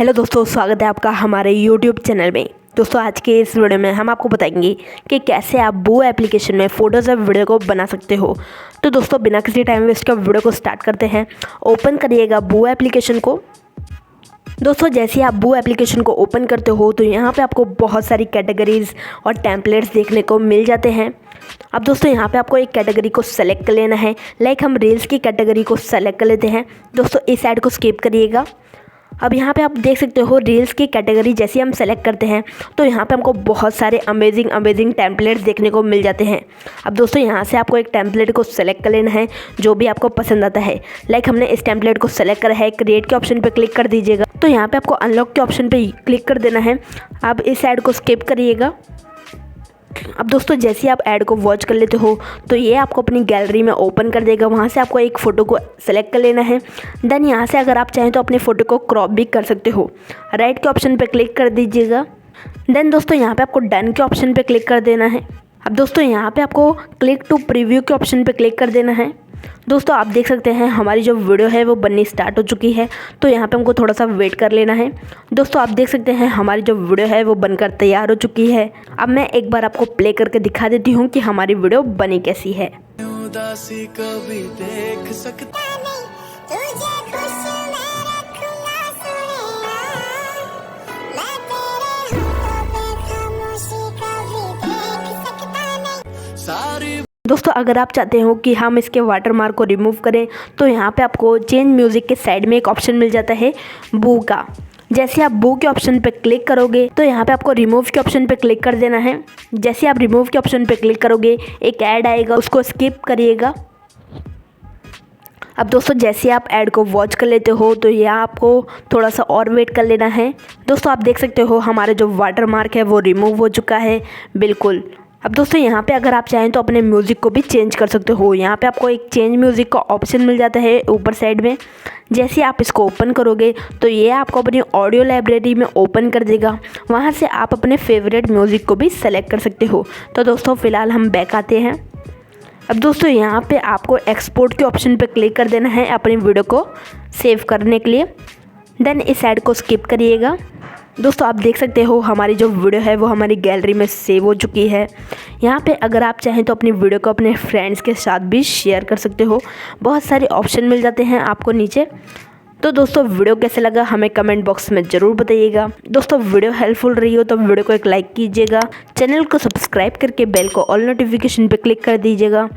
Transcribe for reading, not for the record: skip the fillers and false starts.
Hello दोस्तों, स्वागत है आपका हमारे यूट्यूब चैनल में। दोस्तों आज के इस वीडियो में हम आपको बताएंगे कि कैसे आप बू एप्लीकेशन में फ़ोटोज़ और वीडियो को बना सकते हो। तो दोस्तों बिना किसी टाइम वेस्ट का वीडियो को स्टार्ट करते हैं। ओपन करिएगा बू एप्लीकेशन को। दोस्तों जैसे आप बू एप्लीकेशन को ओपन करते हो तो यहाँ पे आपको बहुत सारी कैटेगरीज़ और टेम्पलेट्स देखने को मिल जाते हैं। अब दोस्तों यहाँ पे आपको एक कैटेगरी को सेलेक्ट कर लेना है। लाइक हम रील्स की कैटेगरी को सेलेक्ट कर लेते हैं। दोस्तों इस ऐड को स्किप करिएगा। अब यहाँ पे आप देख सकते हो रील्स की कैटेगरी जैसे हम सेलेक्ट करते हैं तो यहाँ पे हमको बहुत सारे अमेजिंग टेम्पलेट्स देखने को मिल जाते हैं। अब दोस्तों यहाँ से आपको एक टेम्पलेट को सेलेक्ट कर लेना है जो भी आपको पसंद आता है। लाइक हमने इस टेम्पलेट को सेलेक्ट करा है। क्रिएट के ऑप्शन पे क्लिक कर दीजिएगा। तो यहाँ पे आपको अनलॉक के ऑप्शन पे क्लिक कर देना है। अब इस ऐड को स्किप करिएगा। अब दोस्तों जैसे आप ऐड को वॉच कर लेते हो तो ये आपको अपनी गैलरी में ओपन कर देगा। वहाँ से आपको एक फ़ोटो को सेलेक्ट कर लेना है। देन यहाँ से अगर आप चाहें तो अपने फ़ोटो को क्रॉप भी कर सकते हो। राइट के ऑप्शन पे क्लिक कर दीजिएगा। देन दोस्तों यहाँ पे आपको डन के ऑप्शन पे क्लिक कर देना है। अब दोस्तों यहाँ पे आपको क्लिक टू प्रीव्यू के ऑप्शन पे क्लिक कर देना है। दोस्तों आप देख सकते हैं हमारी जो वीडियो है वो बननी स्टार्ट हो चुकी है। तो यहाँ पे हमको थोड़ा सा वेट कर लेना है। दोस्तों आप देख सकते हैं हमारी जो वीडियो है वो बनकर तैयार हो चुकी है। अब मैं एक बार आपको प्ले करके दिखा देती हूँ कि हमारी वीडियो बनी कैसी है। उदासी कभी देख सकता नहीं, तुझे खुश मैं रखूंगा सुनेगा, मैं तेरे होठों पे खामोशी कभी देख सकता नहीं। सारी दोस्तों अगर आप चाहते हो कि हम इसके वाटरमार्क को रिमूव करें तो यहाँ पे आपको चेंज म्यूज़िक के साइड में एक ऑप्शन मिल जाता है बू का। जैसे आप बू के ऑप्शन पे क्लिक करोगे तो यहाँ पे आपको रिमूव के ऑप्शन पे क्लिक कर देना है। जैसे आप रिमूव के ऑप्शन पे क्लिक करोगे एक ऐड आएगा, उसको स्किप करिएगा। अब दोस्तों जैसे आप ऐड को वॉच कर लेते हो तो यह आपको थोड़ा सा और वेट कर लेना है। दोस्तों आप देख सकते हो हमारा जो वाटरमार्क है वो रिमूव हो चुका है बिल्कुल। अब दोस्तों यहाँ पे अगर आप चाहें तो अपने म्यूज़िक को भी चेंज कर सकते हो। यहाँ पे आपको एक चेंज म्यूज़िक का ऑप्शन मिल जाता है ऊपर साइड में। जैसे आप इसको ओपन करोगे तो ये आपको अपनी ऑडियो लाइब्रेरी में ओपन कर देगा। वहाँ से आप अपने फेवरेट म्यूज़िक को भी सेलेक्ट कर सकते हो। तो दोस्तों फ़िलहाल हम बैक आते हैं। अब दोस्तों यहाँ पे आपको एक्सपोर्ट के ऑप्शन पे क्लिक कर देना है अपनी वीडियो को सेव करने के लिए। देन इस ऐड को स्किप करिएगा। दोस्तों आप देख सकते हो हमारी जो वीडियो है वो हमारी गैलरी में सेव हो चुकी है। यहाँ पे अगर आप चाहें तो अपनी वीडियो को अपने फ्रेंड्स के साथ भी शेयर कर सकते हो। बहुत सारे ऑप्शन मिल जाते हैं आपको नीचे। तो दोस्तों वीडियो कैसे लगा हमें कमेंट बॉक्स में ज़रूर बताइएगा। दोस्तों वीडियो हेल्पफुल रही हो तो वीडियो को एक लाइक कीजिएगा। चैनल को सब्सक्राइब करके बेल को ऑल नोटिफिकेशन पे क्लिक कर दीजिएगा।